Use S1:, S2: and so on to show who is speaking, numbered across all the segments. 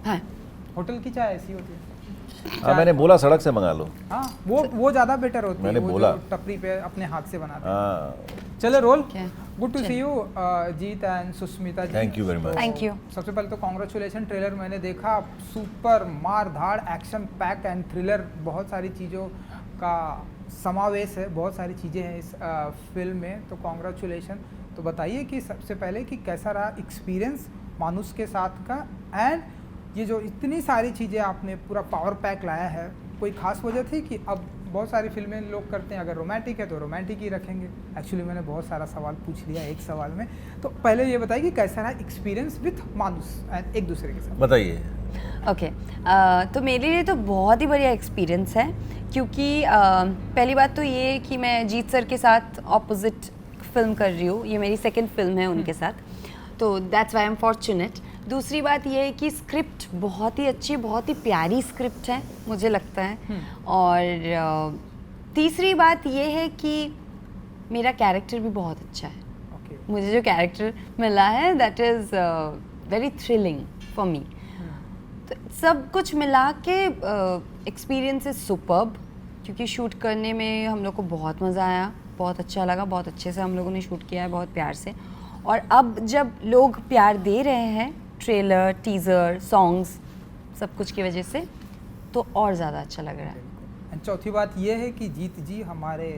S1: हाँ
S2: होटल की चाय ऐसी होती है।
S3: हाँ, मैंने बोला सड़क से मंगा लो।
S2: हाँ वो ज़्यादा बेटर होती है,
S3: मैंने
S2: वो
S3: बोला।
S2: जो टपरी पे अपने हाथ से बनाते हैं।
S3: हाँ,
S2: चलो रोल।
S1: क्या?
S2: Good to see you Jeet and Sushmita ji.
S3: Thank you very much.
S1: Thank you.
S2: सबसे पहले तो कॉन्ग्रेचुलेशन, ट्रेलर मैंने देखा, सुपर मार धाड़ एक्शन पैक एंड थ्रिलर, बहुत सारी चीज़ों का समावेश है, बहुत सारी चीज़ें हैं इस फिल्म में, तो कॉन्ग्रेचुलेशन। तो बताइए कि सबसे पहले कि कैसा रहा एक्सपीरियंस मानुष के साथ का, एंड ये जो इतनी सारी चीज़ें आपने पूरा पावर पैक लाया है, कोई खास वजह थी कि अब बहुत सारी फिल्में लोग करते हैं अगर रोमांटिक है तो रोमांटिक ही रखेंगे। एक्चुअली मैंने बहुत सारा सवाल पूछ लिया एक सवाल में, तो पहले ये बताइए कि कैसा रहा एक्सपीरियंस विथ मानुष एंड एक दूसरे के साथ।
S3: बताइए।
S1: ओके तो मेरे लिए तो बहुत ही बढ़िया एक्सपीरियंस है, क्योंकि पहली बात तो ये है कि मैं जीत सर के साथ ऑपोजिट फिल्म कर रही हूँ, ये मेरी सेकंड फिल्म है उनके साथ, तो that's why I am fortunate. दूसरी बात ये है कि स्क्रिप्ट बहुत ही अच्छी, बहुत ही प्यारी स्क्रिप्ट है मुझे लगता है, और तीसरी बात ये है कि मेरा कैरेक्टर भी बहुत अच्छा है।
S2: ओके
S1: मुझे जो कैरेक्टर मिला है that is very thrilling for me. तो सब कुछ मिला के एक्सपीरियंस इज सुपर्ब, क्योंकि शूट करने में हम लोग को बहुत मज़ा आया, बहुत अच्छा लगा, बहुत अच्छे से हम लोगों ने शूट किया है, बहुत प्यार से। और अब जब लोग प्यार दे रहे हैं ट्रेलर, टीज़र, सॉन्ग्स, सब कुछ की वजह से, तो और ज़्यादा अच्छा लग रहा है।
S2: एंड चौथी बात ये है कि जीत जी हमारे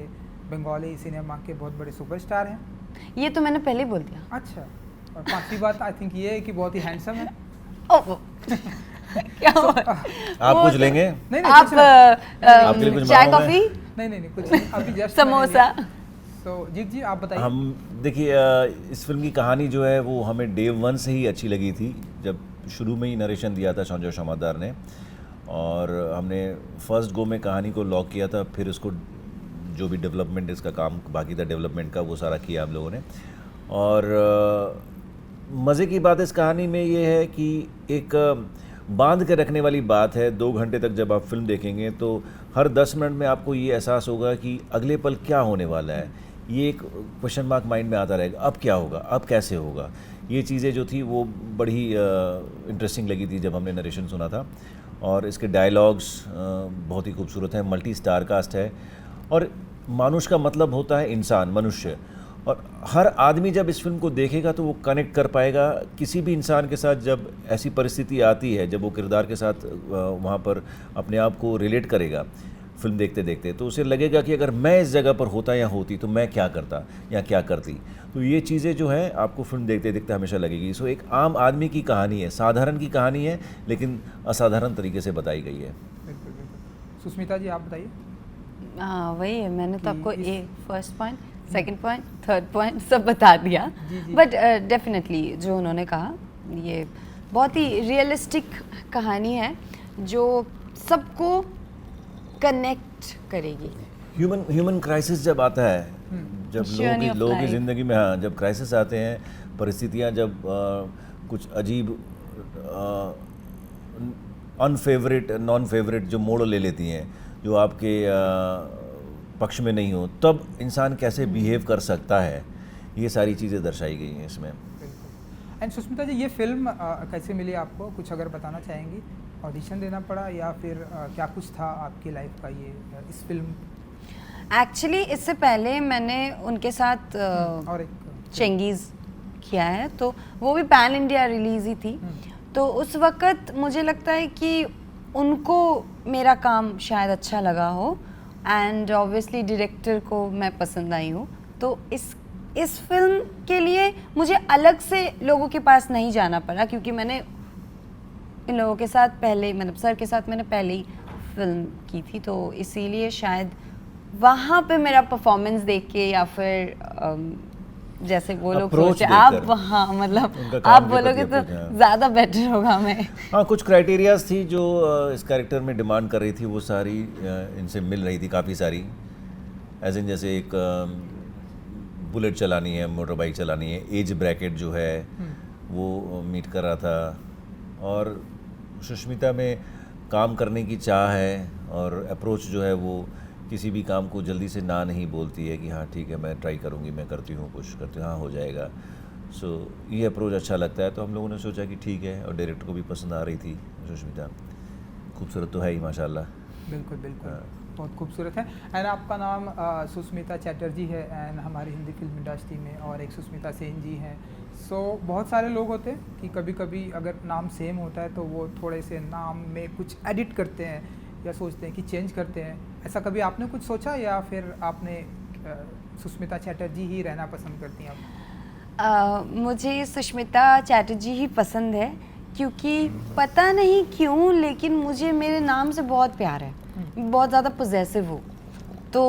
S2: बंगाली सिनेमा के बहुत बड़े सुपरस्टार हैं।
S1: ये तो मैंने पहले ही बोल दिया।
S2: अच्छा, और पांचवी बात आई थिंक ये है कि बहुत ही हैंडसम है।
S1: ओह क्या हुआ?
S3: आप कुछ लेंगे?
S2: नहीं नहीं
S1: आप
S2: कुछ नहीं।
S3: आपके लिए कुछ
S1: चाय
S3: मंगाऊं
S1: कॉफी,
S2: नहीं नहीं नहीं कुछ नहीं, अभी जस्ट
S1: समोसा।
S2: तो जीत जी आप बताइए।
S3: हम देखिए, इस फिल्म की कहानी जो है वो हमें डे वन से ही अच्छी लगी थी, जब शुरू में ही नरेशन दिया था संजय समादार ने, और हमने फर्स्ट गो में कहानी को लॉक किया था, फिर उसको जो भी डेवलपमेंट इसका काम बाकी था डेवलपमेंट का, वो सारा किया हम लोगों ने। और मज़े की बात इस कहानी में ये है कि एक बांध के रखने वाली बात है। 2 घंटे तक जब आप फिल्म देखेंगे तो हर 10 मिनट में आपको ये एहसास होगा कि अगले पल क्या होने वाला है, ये एक क्वेश्चन मार्क माइंड में आता रहेगा, अब क्या होगा, अब कैसे होगा। ये चीज़ें जो थी वो बड़ी इंटरेस्टिंग लगी थी जब हमने नरेशन सुना था, और इसके डायलॉग्स बहुत ही खूबसूरत हैं, मल्टी स्टार कास्ट है, और मानुष का मतलब होता है इंसान, मनुष्य, और हर आदमी जब इस फिल्म को देखेगा तो वो कनेक्ट कर पाएगा किसी भी इंसान के साथ। जब ऐसी परिस्थिति आती है, जब वो किरदार के साथ वहाँ पर अपने आप को रिलेट करेगा फिल्म देखते देखते, तो उसे लगेगा कि अगर मैं इस जगह पर होता या होती तो मैं क्या करता या क्या करती। तो ये चीज़ें जो हैं आपको फिल्म देखते देखते हमेशा लगेगी। सो एक आम आदमी की कहानी है, साधारण की कहानी है, लेकिन असाधारण तरीके से बताई गई है।
S2: बिल्कुल बिल्कुल। सुष्मिता जी आप बताइए।
S1: हाँ वही है, मैंने तो
S2: कि
S1: आपको
S2: इस-
S1: ये first point, second point, third point सब बता दिया।
S2: जी, जी।
S1: बट डेफिनेटली जो उन्होंने कहा, ये बहुत ही रियलिस्टिक कहानी है जो सबको कनेक्ट करेगी।
S3: ह्यूमन क्राइसिस जब आता है, जब
S1: Journey of
S3: लोगों की
S1: life.
S3: ज़िंदगी में, हाँ, जब क्राइसिस आते हैं, परिस्थितियाँ जब कुछ अजीब अनफेवरेट नॉन फेवरेट जो मोड़ ले लेती हैं, जो आपके पक्ष में नहीं हो, तब इंसान कैसे बिहेव कर सकता है, ये सारी चीज़ें दर्शाई गई हैं इसमें।
S2: बिल्कुल। एंड सुष्मिता जी ये फिल्म कैसे मिली आपको, कुछ अगर बताना चाहेंगी? ऑडिशन देना पड़ा या फिर क्या कुछ था आपकी लाइफ का ये इस फिल्म?
S1: एक्चुअली इससे पहले मैंने उनके साथ
S2: और एक
S1: चेंगीज़ किया है, तो वो भी पैन इंडिया रिलीज़ ही थी। तो उस वक़्त मुझे लगता है कि उनको मेरा काम शायद अच्छा लगा हो, एंड ऑब्वियसली डायरेक्टर को मैं पसंद आई हूँ। तो इस फिल्म के लिए मुझे अलग से लोगों के पास नहीं जाना पड़ा, क्योंकि मैंने इन लोगों के साथ पहले, मतलब सर के साथ मैंने पहले ही फिल्म की थी, तो इसीलिए शायद वहाँ पे मेरा परफॉर्मेंस देख के, या फिर जैसे वो लोग
S3: Approach
S1: सोचे आप
S3: देखकर।
S1: वहाँ, मतलब
S3: उनका काम
S1: आप
S3: के
S1: बोलोगे
S3: प्रति
S1: तो
S3: approach, हाँ।
S1: ज़्यादा बेटर होगा मैं।
S3: हाँ, कुछ क्राइटेरियाज थी जो इस कैरेक्टर में डिमांड कर रही थी, वो सारी इनसे मिल रही थी, काफ़ी सारी। एज इन जैसे एक बुलेट चलानी है, मोटर बाइक चलानी है, एज ब्रैकेट जो है वो मीट कर रहा था, और सुष्मिता में काम करने की चाह है, और अप्रोच जो है वो किसी भी काम को जल्दी से ना नहीं बोलती है कि हाँ ठीक है मैं ट्राई करूँगी, मैं करती हूँ, कोशिश करती हूँ, हाँ हो जाएगा। सो ये अप्रोच अच्छा लगता है, तो हम लोगों ने सोचा कि ठीक है, और डायरेक्टर को भी पसंद आ रही थी सुष्मिता, खूबसूरत तो है ही माशाल्लाह।
S2: बिल्कुल बिल्कुल,
S3: हाँ।
S2: बहुत खूबसूरत है। एंड आपका नाम सुष्मिता चैटर्जी है एंड हमारी हिंदी फिल्म इंडस्ट्री में, और एक सुष्मिता सेन जी हैं। सो बहुत सारे लोग होते हैं कि कभी कभी अगर नाम सेम होता है तो वो थोड़े से नाम में कुछ एडिट करते हैं या सोचते हैं कि चेंज करते हैं। ऐसा कभी आपने कुछ सोचा, या फिर आपने सुष्मिता चैटर्जी ही रहना पसंद करती हैं आप?
S1: मुझे सुष्मिता चैटर्जी ही पसंद है, क्योंकि पता नहीं क्यों लेकिन मुझे मेरे नाम से बहुत प्यार है, बहुत ज़्यादा पोजेसिव हूँ। तो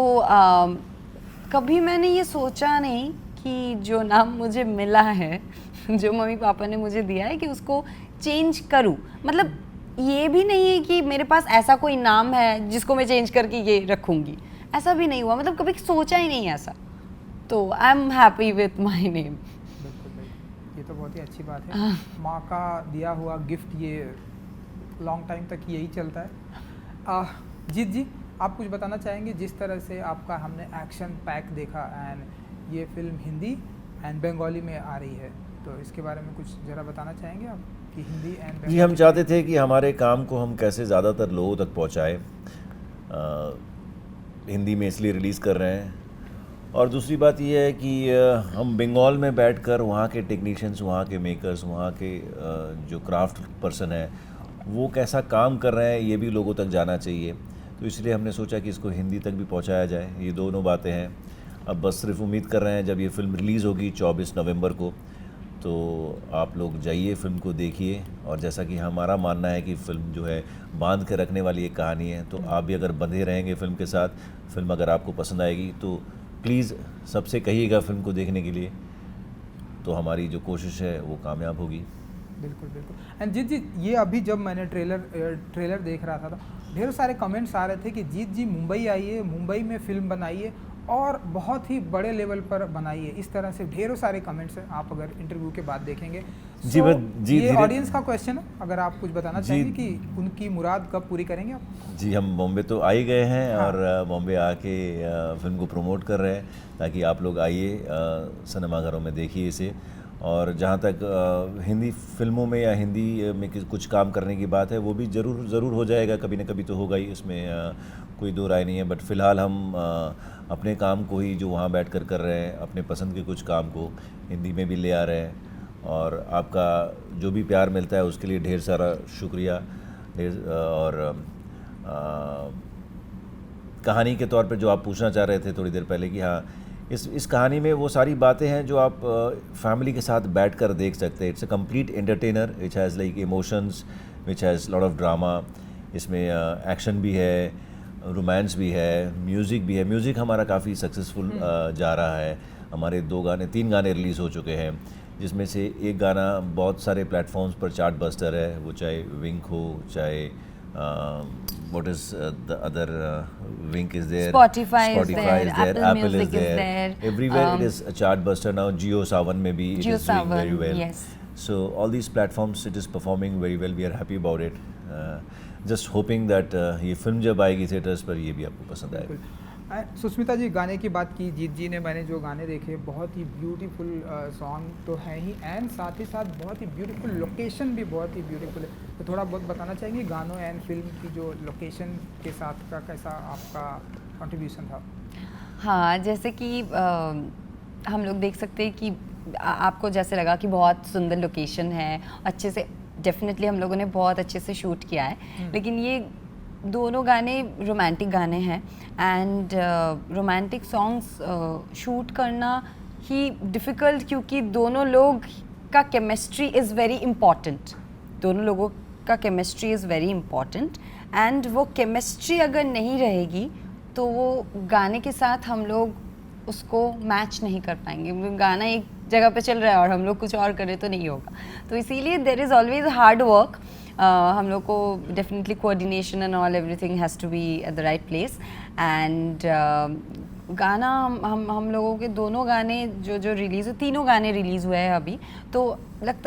S1: कभी मैंने ये सोचा नहीं कि जो नाम मुझे मिला है जो मम्मी पापा ने मुझे दिया है कि उसको चेंज करूँ। मतलब ये भी नहीं है कि मेरे पास ऐसा कोई नाम है जिसको मैं चेंज करके ये रखूँगी, ऐसा भी नहीं हुआ। मतलब कभी सोचा ही नहीं ऐसा। तो I am happy with my name.
S2: बिल्कुल बिल्कुल, ये तो बहुत ही अच्छी बात है। माँ का दिया हुआ गिफ्ट ये लॉन्ग टाइम तक यही चलता है। जीत जी, आप कुछ बताना चाहेंगे? जिस तरह से आपका हमने एक्शन पैक देखा एंड ये फिल्म हिंदी एंड बंगाली में आ रही है, तो इसके बारे में कुछ ज़रा बताना चाहेंगे आप कि हिंदी एंड
S3: जी, हम चाहते थे कि हमारे काम को हम कैसे ज़्यादातर लोगों तक पहुँचाएँ। हिंदी में इसलिए रिलीज़ कर रहे हैं, और दूसरी बात यह है कि हम बंगाल में बैठकर वहाँ के टेक्नीशियंस, वहाँ के मेकर्स, वहाँ के जो क्राफ्ट पर्सन है वो कैसा काम कर रहे हैं ये भी लोगों तक जाना चाहिए। तो इसलिए हमने सोचा कि इसको हिंदी तक भी पहुँचाया जाए। ये दोनों बातें हैं। अब बस सिर्फ उम्मीद कर रहे हैं जब ये फ़िल्म रिलीज़ होगी 24 नवंबर को, तो आप लोग जाइए, फ़िल्म को देखिए। और जैसा कि हमारा मानना है कि फ़िल्म जो है बांध के रखने वाली एक कहानी है, तो आप भी अगर बंधे रहेंगे फ़िल्म के साथ, फ़िल्म अगर आपको पसंद आएगी तो प्लीज़ सबसे कहिएगा फ़िल्म को देखने के लिए, तो हमारी जो कोशिश है वो कामयाब होगी।
S2: बिल्कुल बिल्कुल। एंड जीत जी, ये अभी जब मैंने ट्रेलर देख रहा था तो ढेर सारे कमेंट्स आ रहे थे कि जीत जी मुंबई आइए, मुंबई में फ़िल्म बनाइए और बहुत ही बड़े लेवल पर बनाइए। इस तरह से ढेरों सारे कमेंट्स हैं, आप अगर इंटरव्यू के बाद देखेंगे।
S3: जी, जी,
S2: ये ऑडियंस का क्वेश्चन है, अगर आप कुछ बताना चाहेंगे कि उनकी मुराद कब पूरी करेंगे आप?
S3: जी, हम बॉम्बे तो आ ही गए हैं।
S2: हाँ।
S3: और बॉम्बे आके फ़िल्म को प्रमोट कर रहे हैं ताकि आप लोग आइए, सिनेमाघरों में देखिए इसे। और जहाँ तक हिंदी फिल्मों में या हिंदी में कुछ काम करने की बात है, वो भी ज़रूर हो जाएगा, कभी ना कभी तो होगा ही, इसमें कोई दो राय नहीं है। बट फ़िलहाल हम अपने काम को ही जो वहाँ बैठकर कर रहे हैं, अपने पसंद के कुछ काम को हिंदी में भी ले आ रहे हैं। और आपका जो भी प्यार मिलता है उसके लिए ढेर सारा शुक्रिया। और कहानी के तौर पे जो आप पूछना चाह रहे थे थोड़ी देर पहले कि हाँ, इस कहानी में वो सारी बातें हैं जो आप फैमिली के साथ बैठकर देख सकते हैं। It's a complete entertainer which has like emotions, which has lot of drama. इसमें एक्शन भी है, रोमांस भी है, म्यूज़िक भी है। म्यूज़िक हमारा काफ़ी सक्सेसफुल जा रहा है। हमारे 3 गाने रिलीज़ हो चुके हैं, जिसमें से एक गाना बहुत सारे प्लेटफॉर्म्स पर चार्ट बस्टर है, वो चाहे विंक हो, चाहे what is the other Wink is there,
S1: Spotify is there,
S3: Apple
S1: Apple
S3: is
S1: Music is
S3: there.
S1: there.
S3: Everywhere it is a chart buster now. Jio Savan में भी it
S1: Jio
S3: is doing very
S1: Saavn,
S3: well.
S1: yes.
S3: So all these platforms it is performing very well. We are happy about it. Just hoping that ये film जब आएगी theatres पर ये भी आपको पसंद आएगी।
S2: सुष्मिता जी, गाने की बात की जीत जी ने, मैंने जो गाने देखे बहुत ही ब्यूटीफुल सॉन्ग तो है ही, एंड साथ ही साथ बहुत ही ब्यूटीफुल लोकेशन भी बहुत ही ब्यूटीफुल है। तो थोड़ा बहुत बताना चाहेंगे गानों एंड फिल्म की जो लोकेशन के साथ का कैसा आपका कंट्रीब्यूशन था?
S1: हाँ, जैसे कि हम लोग देख सकते हैं कि आपको जैसे लगा कि बहुत सुंदर लोकेशन है, अच्छे से डेफिनेटली हम लोगों ने बहुत अच्छे से शूट किया है। लेकिन ये दोनों गाने रोमांटिक गाने हैं एंड रोमांटिक सॉन्ग्स शूट करना ही डिफ़िकल्ट, क्योंकि दोनों लोग का केमिस्ट्री इज़ वेरी इम्पॉर्टेंट। दोनों लोगों का chemistry is very important, and वो केमिस्ट्री अगर नहीं रहेगी तो वो गाने के साथ हम लोग उसको मैच नहीं कर पाएंगे। गाना एक जगह पे चल रहा है और हम लोग कुछ और करें तो नहीं होगा। तो इसीलिए there is always hard work. हम लोग को definitely coordination and all everything has to be at the right place. And गाना हम लोगों के दोनों गाने जो रिलीज़ हुए, तीनों गाने रिलीज़ हुए हैं अभी, तो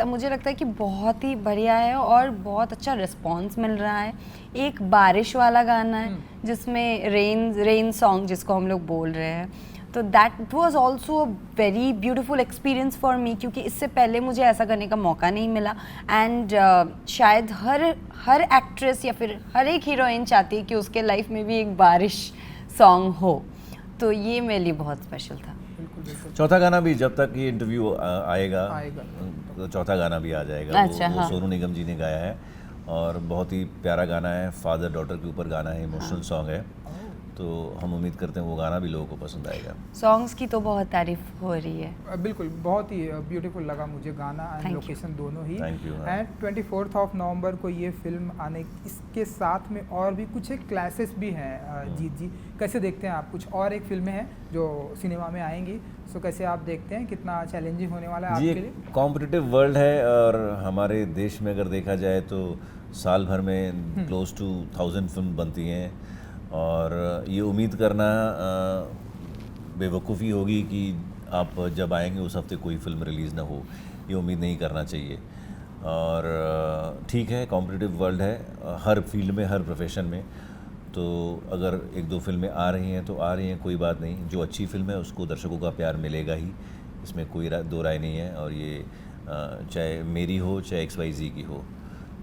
S1: मुझे लगता है कि बहुत ही बढ़िया है और बहुत अच्छा रिस्पॉन्स मिल रहा है। एक बारिश वाला गाना है जिसमें रेन सॉन्ग जिसको हम लोग बोल रहे हैं, तो that was also a very beautiful experience for me, क्योंकि इससे पहले मुझे ऐसा करने का मौका नहीं मिला। एंड शायद हर एक्ट्रेस या फिर हर एक हीरोइन चाहती है कि उसके लाइफ में भी एक बारिश सॉन्ग हो, तो ये मेरे लिए बहुत स्पेशल था।
S2: बिल्कुल बिल्कुल।
S3: चौथा गाना भी जब तक ये इंटरव्यू आएगा तो चौथा गाना भी आ जाएगा।
S1: अच्छा,
S3: वो
S1: हाँ।
S3: सोनू निगम जी ने गाया है और बहुत ही प्यारा गाना है, फादर डॉटर के ऊपर गाना है, इमोशनल सॉन्ग है। तो हम उम्मीद करते हैं वो गाना भी लोगों को पसंद आएगा।
S1: सॉन्ग्स की तो बहुत तारीफ हो रही है।
S2: बिल्कुल, बहुत ही ब्यूटीफुल लगा मुझे गाना एंड
S1: Thank you.
S2: लोकेशन दोनों ही।
S3: Thank you, हाँ।
S2: एंड 24 ऑफ नवंबर को ये फिल्म आने, इसके साथ में और भी कुछ एक क्लासेस भी हैं। जीत जी, कैसे देखते हैं आप? कुछ और एक फिल्में हैं जो सिनेमा में आएंगी, सो कैसे आप देखते हैं, कितना चैलेंजिंग होने वाला है
S3: जी,
S2: आपके
S3: एक
S2: लिए?
S3: कॉम्पिटिटिव वर्ल्ड है और हमारे देश में अगर देखा जाए तो साल भर में क्लोज टू 1000 फिल्म बनती हैं और ये उम्मीद करना बेवकूफ़ी होगी कि आप जब आएंगे उस हफ्ते कोई फिल्म रिलीज़ ना हो, ये उम्मीद नहीं करना चाहिए। और ठीक है, कॉम्पिटिटिव वर्ल्ड है हर फील्ड में, हर प्रोफेशन में। तो अगर एक दो फिल्में आ रही हैं तो आ रही हैं, कोई बात नहीं। जो अच्छी फिल्म है उसको दर्शकों का प्यार मिलेगा ही, इसमें कोई दो राय नहीं है। और ये चाहे मेरी हो चाहे XYZ की हो,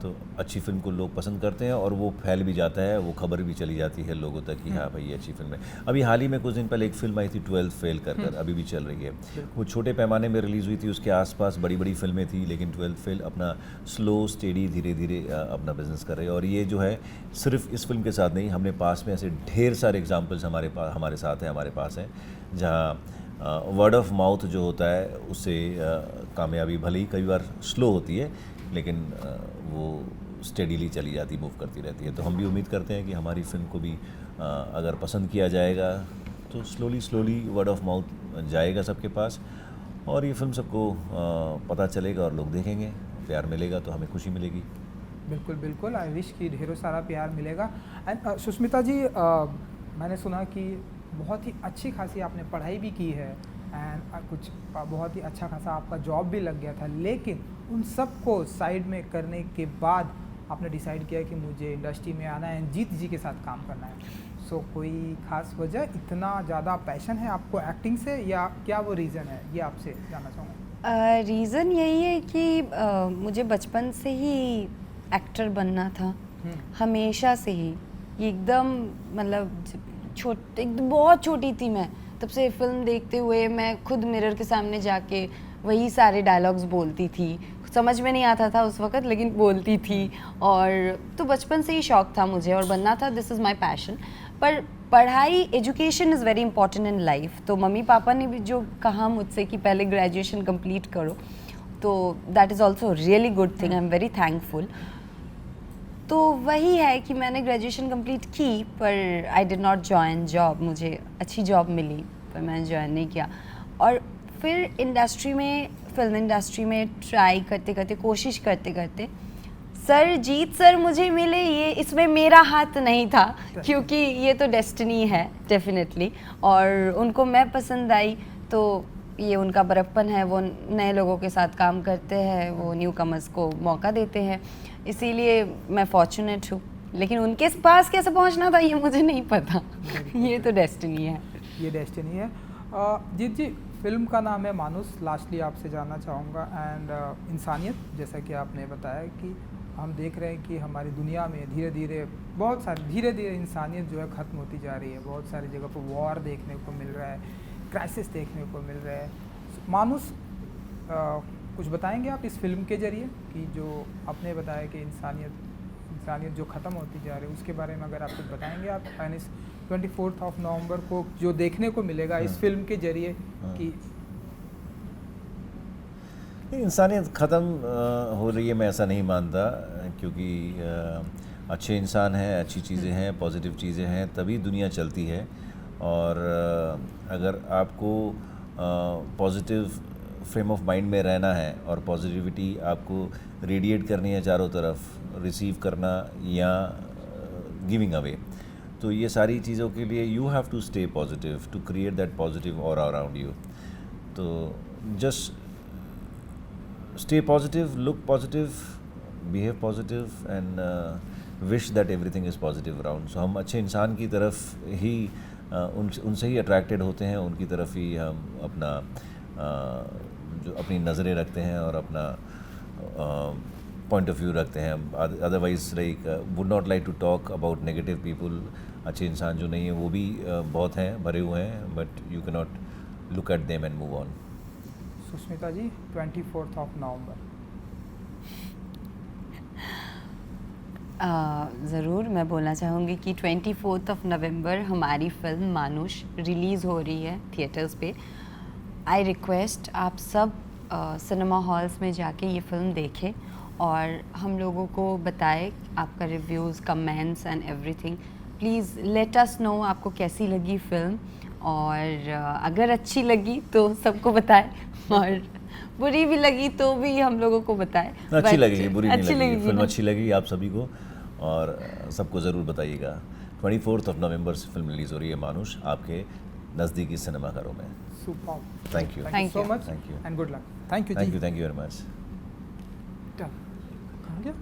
S3: तो अच्छी फिल्म को लोग पसंद करते हैं और वो फैल भी जाता है, वो खबर भी चली जाती है लोगों तक कि हाँ भाई ये अच्छी फिल्म है। अभी हाल ही में कुछ दिन पहले एक फिल्म आई थी 12th फेल कर, अभी भी चल रही है। वो छोटे पैमाने में रिलीज़ हुई थी, उसके आसपास बड़ी बड़ी फिल्में थी, लेकिन 12th फेल अपना स्लो स्टेडी धीरे धीरे अपना बिजनेस कर रही है। और ये जो है सिर्फ इस फिल्म के साथ नहीं, हमने पास में ऐसे ढेर सारे एग्जाम्पल्स हमारे साथ हैं, हमारे पास हैं, जहाँ वर्ड ऑफ माउथ जो होता है उससे कामयाबी भले ही कई बार स्लो होती है, लेकिन वो स्टेडीली चली जाती, मूव करती रहती है। तो हम भी उम्मीद करते हैं कि हमारी फिल्म को भी अगर पसंद किया जाएगा तो स्लोली वर्ड ऑफ माउथ जाएगा सबके पास और ये फिल्म सबको पता चलेगा और लोग देखेंगे, प्यार मिलेगा तो हमें खुशी मिलेगी।
S2: बिल्कुल बिल्कुल, आई विश कि ढेरों सारा प्यार मिलेगा। एंड सुष्मिता जी, मैंने सुना कि बहुत ही अच्छी खासी आपने पढ़ाई भी की है एंड कुछ बहुत ही अच्छा खासा आपका जॉब भी लग गया था, लेकिन उन सब को साइड में करने के बाद आपने डिसाइड किया कि मुझे इंडस्ट्री में आना है, जीत जी के साथ काम करना है। सो कोई ख़ास वजह, इतना ज़्यादा पैशन है आपको एक्टिंग से या क्या वो रीज़न है, ये आपसे जानना चाहूँगा।
S1: रीज़न यही है कि मुझे बचपन से ही एक्टर बनना था, हमेशा से ही। ये एकदम मतलब एकदम बहुत छोटी थी मैं, तब से फिल्म देखते हुए मैं खुद मिरर के सामने जाके वही सारे डायलॉग्स बोलती थी। समझ में नहीं आता था उस वक़्त, लेकिन बोलती थी। और तो बचपन से ही शौक़ था मुझे और बनना था, दिस इज़ माय पैशन। पर पढ़ाई, education is very important in life. तो मम्मी पापा ने भी जो कहा मुझसे कि पहले ग्रेजुएशन कंप्लीट करो, तो that is also really good thing, I am very thankful. तो वही है कि मैंने ग्रेजुएशन कंप्लीट की, पर I did not join job. मुझे अच्छी जॉब मिली पर मैंने ज्वाइन नहीं किया। और फिर इंडस्ट्री में, फिल्म इंडस्ट्री में ट्राई करते करते, कोशिश करते करते जीत सर मुझे मिले। ये इसमें मेरा हाथ नहीं था, क्योंकि ये तो डेस्टिनी है डेफिनेटली। और उनको मैं पसंद आई, तो ये उनका बड़प्पन है, वो नए लोगों के साथ काम करते हैं, वो न्यू कमर्स को मौका देते हैं, इसीलिए मैं फॉर्चुनेट हूँ। लेकिन उनके पास कैसे पहुँचना था ये मुझे नहीं पता। ये तो डेस्टिनी है,
S2: ये डेस्टिनी है। जीत जी, फिल्म का नाम है मानुस। लास्टली आपसे जानना चाहूँगा एंड इंसानियत, जैसा कि आपने बताया कि हम देख रहे हैं कि हमारी दुनिया में धीरे धीरे इंसानियत जो है ख़त्म होती जा रही है। बहुत सारी जगह पर वॉर देखने को मिल रहा है, क्राइसिस देखने को मिल रहा है। मानुस, कुछ बताएंगे आप इस फिल्म के ज़रिए कि जो आपने बताया कि इंसानियत जो ख़त्म होती जा रही है, उसके बारे में अगर आप कुछ बताएंगे आप, एंड इस 24 ऑफ नवंबर को जो देखने को मिलेगा इस फिल्म के ज़रिए कि
S3: इंसानियत ख़त्म हो रही है, मैं ऐसा नहीं मानता, क्योंकि अच्छे इंसान हैं, अच्छी चीज़ें हैं, पॉजिटिव चीज़ें हैं, तभी दुनिया चलती है। और अगर आपको पॉजिटिव फ्रेम ऑफ माइंड में रहना है और पॉजिटिविटी आपको रेडिएट करनी है चारों तरफ, रिसीव करना या गिविंग अवे, तो ये सारी चीज़ों के लिए you have to stay positive to create that positive aura around you. तो just stay positive, look positive, behave positive and wish that everything is positive around. So हम अच्छे इंसान की तरफ ही उनसे ही अट्रैक्टेड होते हैं, उनकी तरफ ही हम अपना जो अपनी नज़रें रखते हैं और अपना पॉइंट ऑफ व्यू रखते हैं. Otherwise like would not like to talk about negative people. अच्छे इंसान जो नहीं है वो भी बहुत हैं, भरे हुए हैं, but you can not look at them and move on.
S2: Sushmita ji 24 नवंबर.
S1: ज़रूर मैं बोलना चाहूँगी कि 24 नवंबर हमारी फ़िल्म मानुष रिलीज़ हो रही है थिएटर्स पे. आई रिक्वेस्ट आप सब सिनेमा हॉल्स में जाके ये फ़िल्म देखें और हम लोगों को बताएं आपका reviews, comments and everything. Please let us know आपको कैसी लगी फ़िल्म, और अगर अच्छी लगी तो सबको बताएं, और बुरी भी लगी तो भी हम लोगों को बताएं.
S3: अच्छी लगेगी, बुरी नहीं लगेगी. फिल्म अच्छी लगी आप सभी को और सबको ज़रूर बताइएगा. 24 नवंबर से फिल्म रिलीज़ हो रही है मानुष आपके नज़दीकी सिनेमाघरों में.
S2: Super.
S3: Thank you.
S2: Thank you so much.
S3: Thank you.
S2: And good luck. Thank you.
S3: Thank you very much.
S2: Done. कहाँ गया?